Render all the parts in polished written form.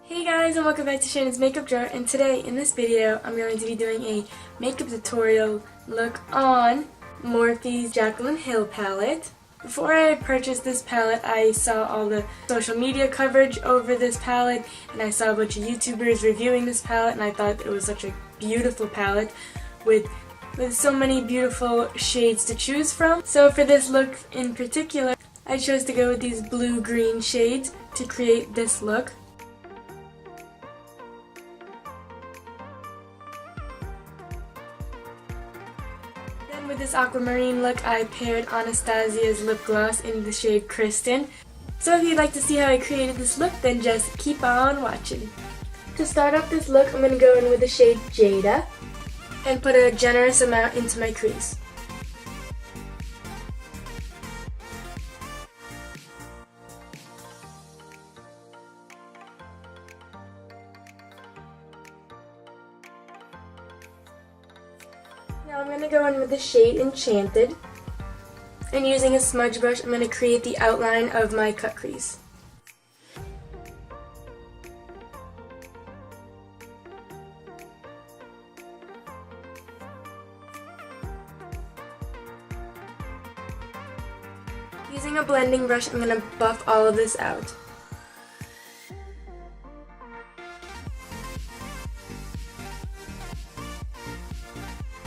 Hey guys, and welcome back to Shannon's Makeup Drawer, and today in this video I'm going to be doing a makeup tutorial look on Morphe's Jaclyn Hill palette. Before I purchased this palette, I saw all the social media coverage over this palette, and I saw a bunch of YouTubers reviewing this palette, and I thought it was such a beautiful palette with so many beautiful shades to choose from. So for this look in particular, I chose to go with these blue-green shades to create this look. Then with this aquamarine look, I paired Anastasia's lip gloss in the shade Kristen. So if you'd like to see how I created this look, then just keep on watching. To start off this look, I'm going to go in with the shade Jada and put a generous amount into my crease. Now I'm going to go in with the shade Enchanted, and using a smudge brush I'm going to create the outline of my cut crease. Using a blending brush I'm going to buff all of this out.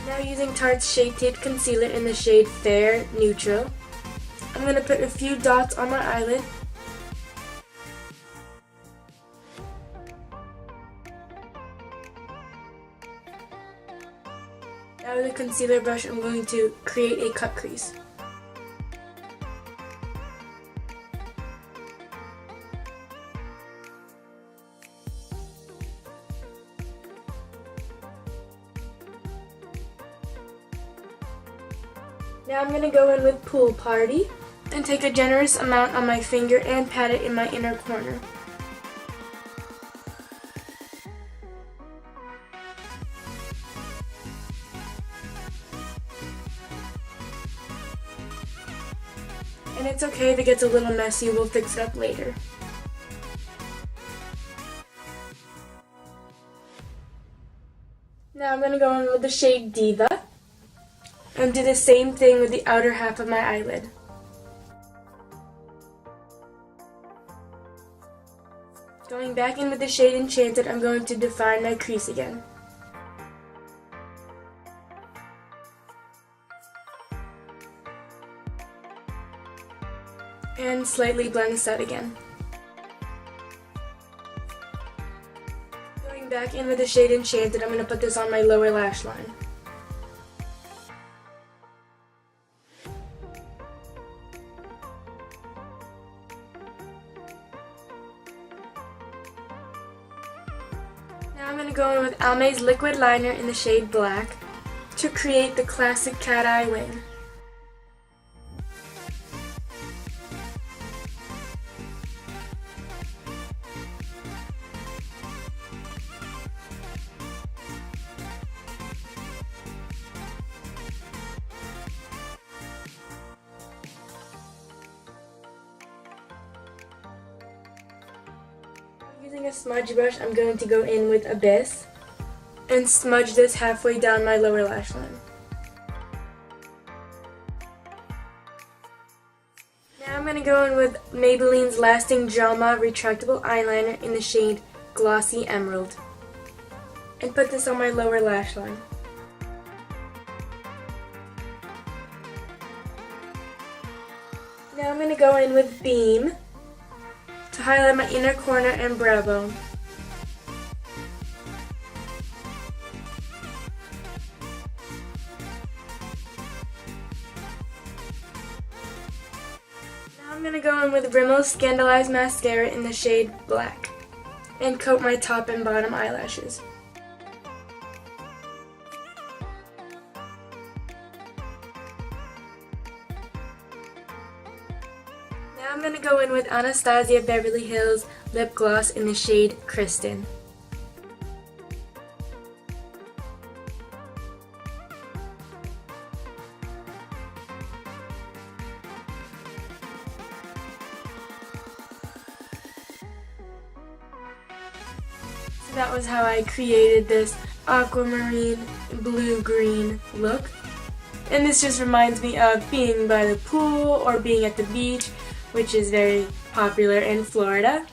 Now using Tarte's Shape Tape Concealer in the shade Fair Neutral, I'm going to put a few dots on my eyelid. Now with a concealer brush I'm going to create a cut crease. Now I'm going to go in with Pool Party and take a generous amount on my finger and pat it in my inner corner. And it's okay if it gets a little messy, we'll fix it up later. Now I'm going to go in with the shade Diva and do the same thing with the outer half of my eyelid. Going back in with the shade Enchanted, I'm going to define my crease again. And slightly blend this out again. Going back in with the shade Enchanted, I'm going to put this on my lower lash line. Now I'm going to go in with Almay's liquid liner in the shade Black to create the classic cat eye wing. Using a smudge brush, I'm going to go in with Abyss and smudge this halfway down my lower lash line. Now I'm going to go in with Maybelline's Lasting Drama retractable eyeliner in the shade Glossy Emerald and put this on my lower lash line. Now I'm going to go in with Beam to highlight my inner corner and brow bone. Now I'm going to go in with Rimmel Scandaleyes mascara in the shade Black and coat my top and bottom eyelashes. Now I'm going to go in with Anastasia Beverly Hills lip gloss in the shade Kristen. So that was how I created this aquamarine blue-green look. And this just reminds me of being by the pool or being at the beach, which is very popular in Florida.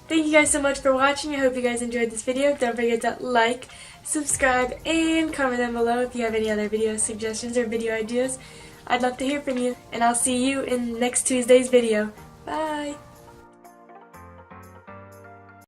Thank you guys so much for watching. I hope you guys enjoyed this video. Don't forget to like, subscribe, and comment down below if you have any other video suggestions or video ideas. I'd love to hear from you, and I'll see you in next Tuesday's video. Bye!